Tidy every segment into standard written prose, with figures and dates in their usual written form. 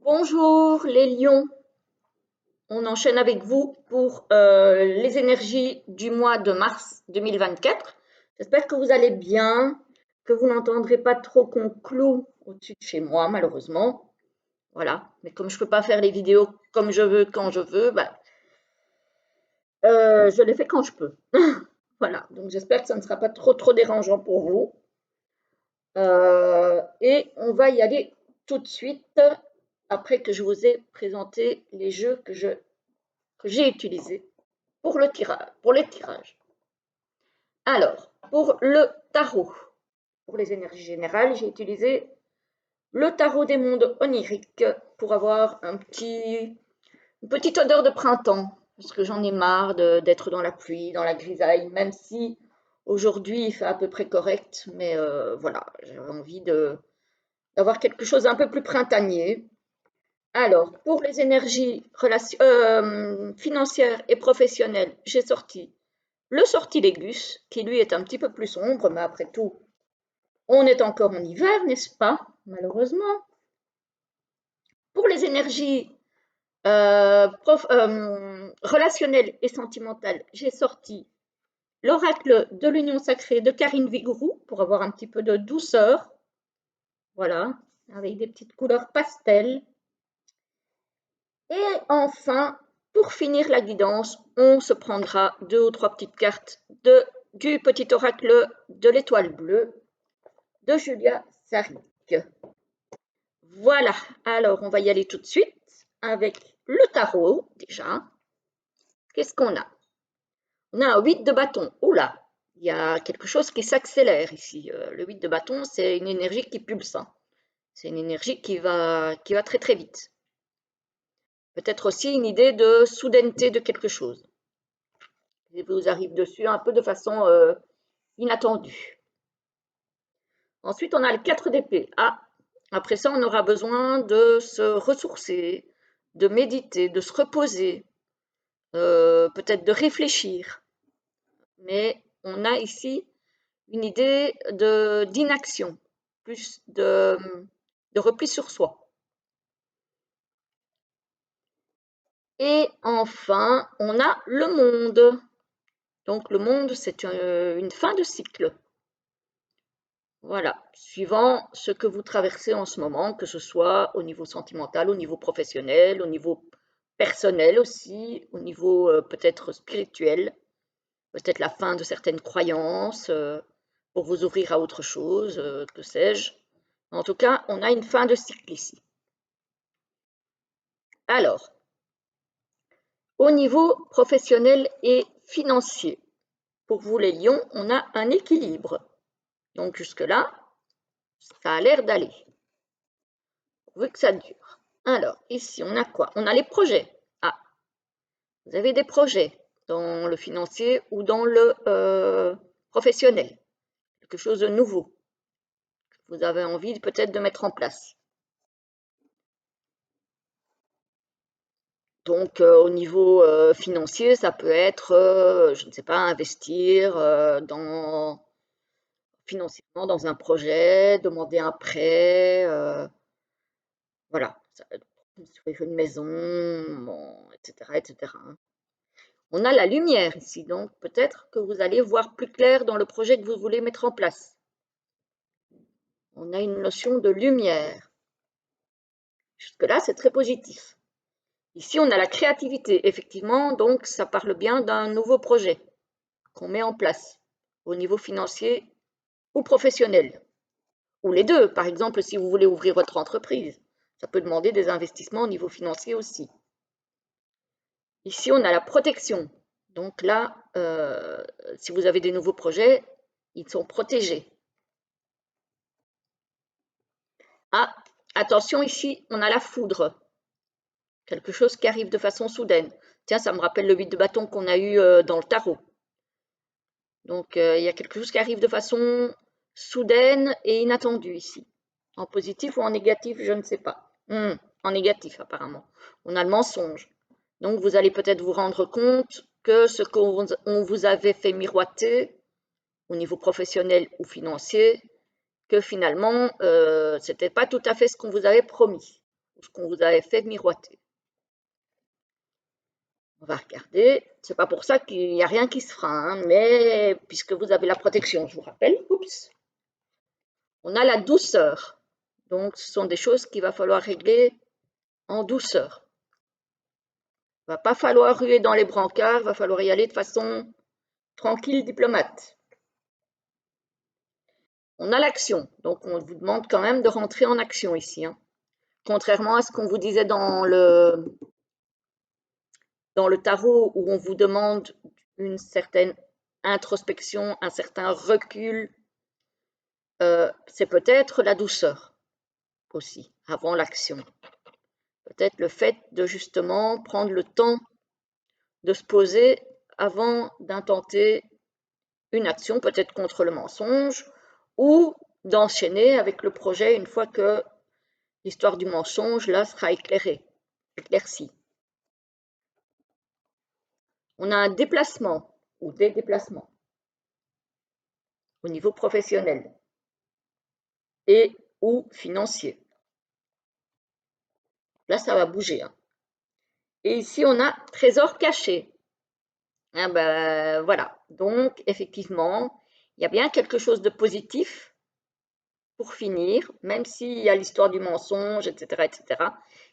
Bonjour les lions, on enchaîne avec vous pour les énergies du mois de mars 2024. J'espère que vous allez bien, que vous n'entendrez pas trop qu'on cloue au-dessus de chez moi malheureusement. Voilà, mais comme je ne peux pas faire les vidéos comme je veux, quand je veux, je les fais quand je peux. Voilà, donc j'espère que ça ne sera pas trop dérangeant pour vous. Et on va y aller tout de suite après que je vous ai présenté les jeux que j'ai utilisés pour les tirages. Alors, pour le tarot, pour les énergies générales, j'ai utilisé le tarot des mondes oniriques pour avoir une petite odeur de printemps, parce que j'en ai marre d'être dans la pluie, dans la grisaille, même si aujourd'hui il fait à peu près correct, mais voilà, j'avais envie d'avoir quelque chose un peu plus printanier. Alors, pour les énergies financières et professionnelles, j'ai sorti le sortilégus, qui lui est un petit peu plus sombre, mais après tout, on est encore en hiver, n'est-ce pas? Malheureusement. Pour les énergies relationnelles et sentimentales, j'ai sorti l'oracle de l'union sacrée de Karine Vigourou pour avoir un petit peu de douceur. Voilà, avec des petites couleurs pastel. Et enfin, pour finir la guidance, on se prendra 2 ou 3 petites cartes du petit oracle de l'étoile bleue de Julia Saric. Voilà, alors on va y aller tout de suite avec le tarot déjà. Qu'est-ce qu'on a? On a un 8 de bâton. Oula, il y a quelque chose qui s'accélère ici. Le 8 de bâton, c'est une énergie qui pulse. C'est une énergie qui va très vite. Peut-être aussi une idée de soudaineté de quelque chose. Il vous arrive dessus un peu de façon inattendue. Ensuite, on a le 4 d'épée. Ah, après ça, on aura besoin de se ressourcer, de méditer, de se reposer, peut-être de réfléchir. Mais on a ici une idée d'inaction, plus de repli sur soi. Et enfin, on a le monde. Donc le monde, c'est une fin de cycle. Voilà, suivant ce que vous traversez en ce moment, que ce soit au niveau sentimental, au niveau professionnel, au niveau personnel aussi, au niveau peut-être spirituel, peut-être la fin de certaines croyances pour vous ouvrir à autre chose, que sais-je. En tout cas, on a une fin de cycle ici. Alors, au niveau professionnel et financier, pour vous les lions, on a un équilibre. Donc jusque-là, ça a l'air d'aller. Pourvu que ça dure. Alors, ici, on a quoi? On a les projets. Ah, vous avez des projets dans le financier ou dans le professionnel. Quelque chose de nouveau que vous avez envie peut-être de mettre en place. Donc, au niveau financier, ça peut être, je ne sais pas, investir financièrement dans un projet, demander un prêt, voilà, construire une maison, bon, etc., etc. On a la lumière ici, donc peut-être que vous allez voir plus clair dans le projet que vous voulez mettre en place. On a une notion de lumière. Jusque-là, c'est très positif. Ici, on a la créativité, effectivement, donc ça parle bien d'un nouveau projet qu'on met en place au niveau financier ou professionnel. Ou les deux, par exemple, si vous voulez ouvrir votre entreprise. Ça peut demander des investissements au niveau financier aussi. Ici, on a la protection. Donc là, si vous avez des nouveaux projets, ils sont protégés. Ah, attention ici, on a la foudre. Quelque chose qui arrive de façon soudaine. Tiens, ça me rappelle le 8 de bâton qu'on a eu dans le tarot. Donc, il y a quelque chose qui arrive de façon soudaine et inattendue ici. En positif ou en négatif, je ne sais pas. En négatif, apparemment. On a le mensonge. Donc, vous allez peut-être vous rendre compte que ce qu'on vous avait fait miroiter au niveau professionnel ou financier, que finalement, ce n'était pas tout à fait ce qu'on vous avait promis. ou ce qu'on vous avait fait miroiter. On va regarder. C'est pas pour ça qu'il n'y a rien qui se fera, hein, mais puisque vous avez la protection, je vous rappelle. Oups. On a la douceur. Donc, ce sont des choses qu'il va falloir régler en douceur. Il ne va pas falloir ruer dans les brancards, il va falloir y aller de façon tranquille, diplomate. On a l'action, donc on vous demande quand même de rentrer en action ici, hein. Contrairement à ce qu'on vous disait dans le tarot où on vous demande une certaine introspection, un certain recul, c'est peut-être la douceur aussi, avant l'action. Peut-être le fait de justement prendre le temps de se poser avant d'intenter une action, peut-être contre le mensonge, ou d'enchaîner avec le projet une fois que l'histoire du mensonge, là, sera éclaircie. On a un déplacement ou des déplacements au niveau professionnel et ou financier. Là, ça va bouger, hein. Et ici, on a trésor caché. Ah ben, voilà. Donc, effectivement, il y a bien quelque chose de positif pour finir, même s'il y a l'histoire du mensonge, etc., etc.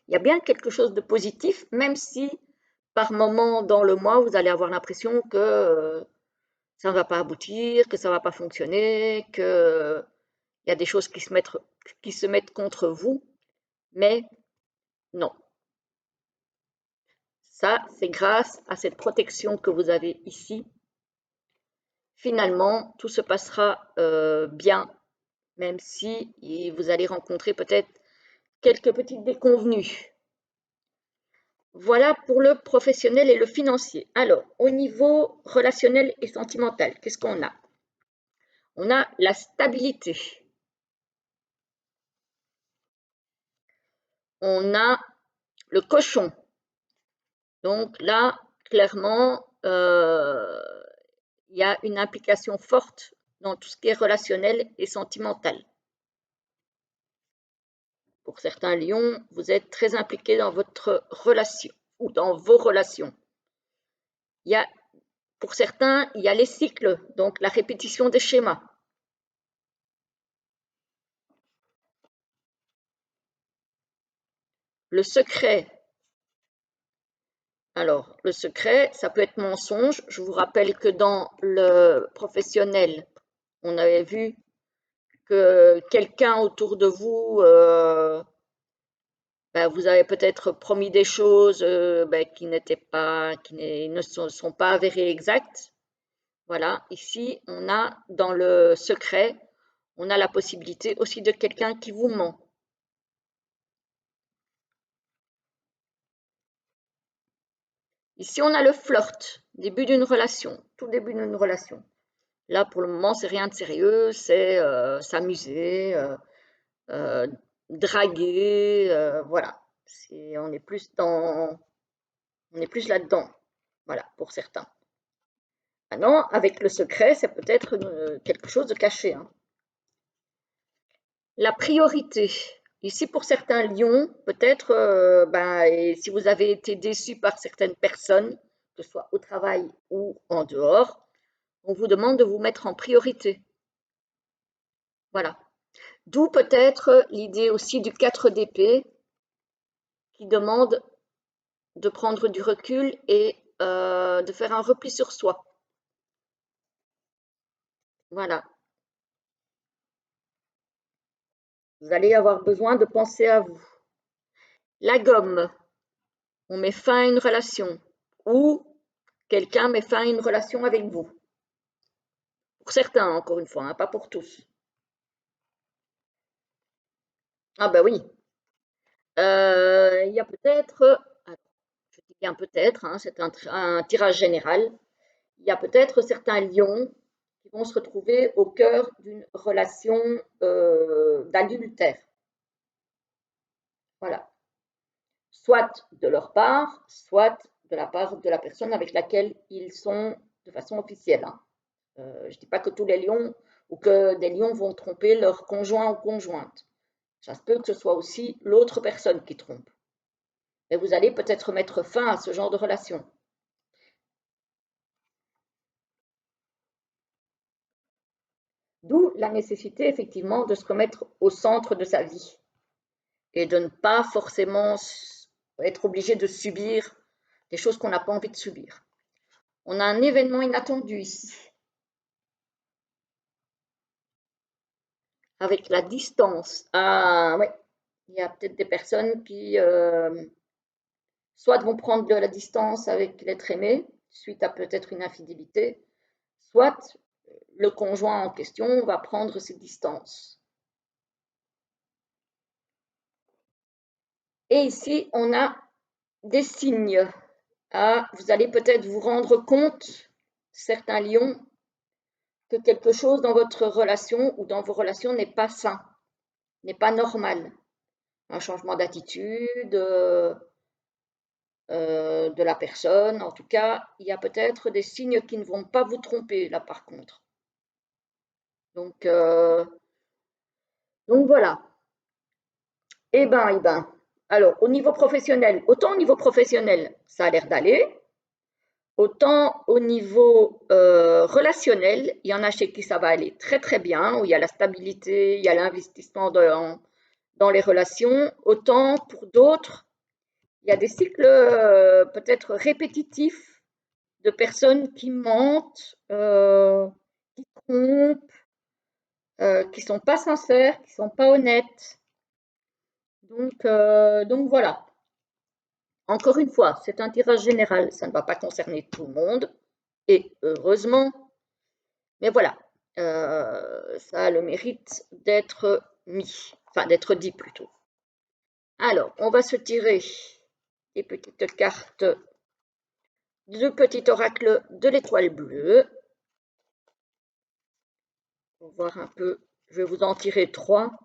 Il y a bien quelque chose de positif, même si par moment dans le mois, vous allez avoir l'impression que ça ne va pas aboutir, que ça ne va pas fonctionner, qu'il y a des choses qui se mettent contre vous, mais non. Ça, c'est grâce à cette protection que vous avez ici. Finalement, tout se passera bien, même si vous allez rencontrer peut-être quelques petites déconvenues. Voilà pour le professionnel et le financier. Alors, au niveau relationnel et sentimental, qu'est-ce qu'on a? On a la stabilité. On a le cochon. Donc là, clairement, il y a une implication forte dans tout ce qui est relationnel et sentimental. Pour certains lions, vous êtes très impliqués dans votre relation ou dans vos relations. Pour certains, il y a les cycles, donc la répétition des schémas. Le secret. Alors, le secret, ça peut être mensonge. Je vous rappelle que dans le professionnel, on avait vu que quelqu'un autour de vous, vous avez peut-être promis des choses qui ne sont pas avérées exactes. Voilà, ici, on a dans le secret, on a la possibilité aussi de quelqu'un qui vous ment. Ici, on a le flirt, début d'une relation, tout début d'une relation. Là, pour le moment, c'est rien de sérieux, c'est s'amuser, draguer, voilà. On est plus là-dedans, voilà, pour certains. Maintenant, avec le secret, c'est peut-être quelque chose de caché, hein. La priorité. Ici, pour certains lions, peut-être, et si vous avez été déçu par certaines personnes, que ce soit au travail ou en dehors, on vous demande de vous mettre en priorité. Voilà. D'où peut-être l'idée aussi du 4 d'épée qui demande de prendre du recul et de faire un repli sur soi. Voilà. Vous allez avoir besoin de penser à vous. La gomme, on met fin à une relation ou quelqu'un met fin à une relation avec vous. Pour certains, encore une fois, hein, pas pour tous. Ah ben oui. Il y a peut-être, je dis bien peut-être, hein, c'est un tirage général, il y a peut-être certains lions qui vont se retrouver au cœur d'une relation d'adultère. Voilà. Soit de leur part, soit de la part de la personne avec laquelle ils sont de façon officielle, hein. Je ne dis pas que tous les lions ou que des lions vont tromper leur conjoint ou conjointe. Ça se peut que ce soit aussi l'autre personne qui trompe. Mais vous allez peut-être mettre fin à ce genre de relation. D'où la nécessité effectivement de se remettre au centre de sa vie et de ne pas forcément être obligé de subir des choses qu'on n'a pas envie de subir. On a un événement inattendu ici. Avec la distance. Ah ouais, il y a peut-être des personnes qui soit vont prendre de la distance avec l'être aimé, suite à peut-être une infidélité, soit le conjoint en question va prendre ses distances. Et ici, on a des signes. Ah, vous allez peut-être vous rendre compte, certains lions, que quelque chose dans votre relation ou dans vos relations n'est pas sain, n'est pas normal. Un changement d'attitude de la personne. En tout cas, il y a peut-être des signes qui ne vont pas vous tromper là par contre. Donc voilà. Eh ben. Alors, au niveau professionnel, autant au niveau professionnel, ça a l'air d'aller, autant au niveau relationnel, il y en a chez qui ça va aller très très bien, où il y a la stabilité, il y a l'investissement dans les relations, autant pour d'autres, il y a des cycles peut-être répétitifs de personnes qui mentent, qui trompent, qui ne sont pas sincères, qui ne sont pas honnêtes. Donc voilà. Encore une fois, c'est un tirage général, ça ne va pas concerner tout le monde, et heureusement, mais voilà, ça a le mérite d'être mis, enfin d'être dit plutôt. Alors, on va se tirer des petites cartes du petit oracle de l'étoile bleue. Pour voir un peu, je vais vous en tirer 3.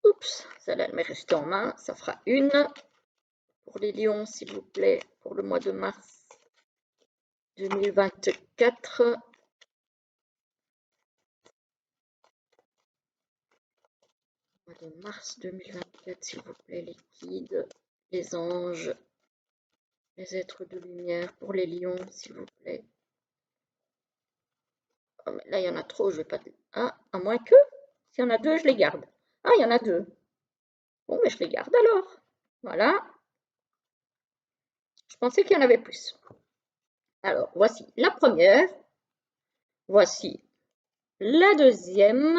Oups, celle-là, elle m'est restée en main, ça fera une. Pour les lions, s'il vous plaît, pour le mois de mars 2024. Mois de mars 2024, s'il vous plaît, les guides, les anges, les êtres de lumière. Pour les lions, s'il vous plaît. Oh, mais là, il y en a trop, je vais pas... Ah, à moins que, s'il y en a 2, je les garde. Ah, il y en a 2. Bon, mais je les garde alors. Voilà. Je pensais qu'il y en avait plus. Alors, voici la première. Voici la deuxième.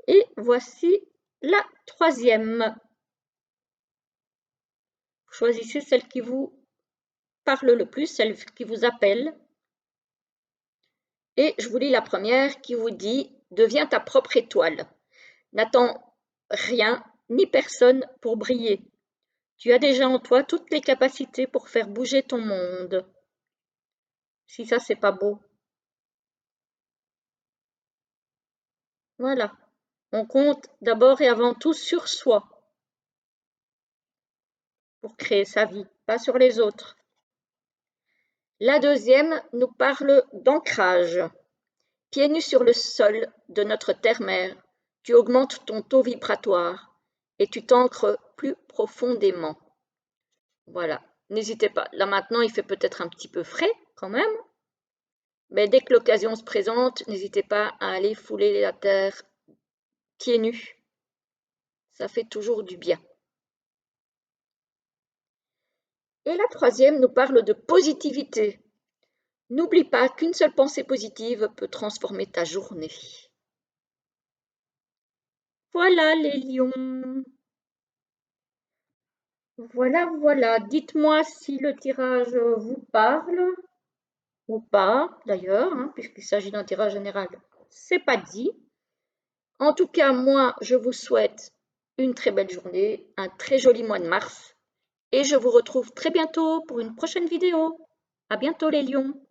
Et voici la troisième. Choisissez celle qui vous parle le plus, celle qui vous appelle. Et je vous lis la première qui vous dit « Deviens ta propre étoile. N'attends rien ni personne pour briller. Tu as déjà en toi toutes les capacités pour faire bouger ton monde. » Si ça, c'est pas beau. Voilà. On compte d'abord et avant tout sur soi pour créer sa vie, pas sur les autres. La deuxième nous parle d'ancrage. Pieds nus sur le sol de notre terre-mère, tu augmentes ton taux vibratoire et tu t'ancres plus profondément. Voilà, n'hésitez pas. Là maintenant, il fait peut-être un petit peu frais quand même, mais dès que l'occasion se présente, n'hésitez pas à aller fouler la terre pieds nus. Ça fait toujours du bien. Et la troisième nous parle de positivité. N'oublie pas qu'une seule pensée positive peut transformer ta journée. Voilà les lions. Voilà. Dites-moi si le tirage vous parle ou pas, d'ailleurs, hein, puisqu'il s'agit d'un tirage général. C'est pas dit. En tout cas, moi, je vous souhaite une très belle journée, un très joli mois de mars, et je vous retrouve très bientôt pour une prochaine vidéo. À bientôt les lions.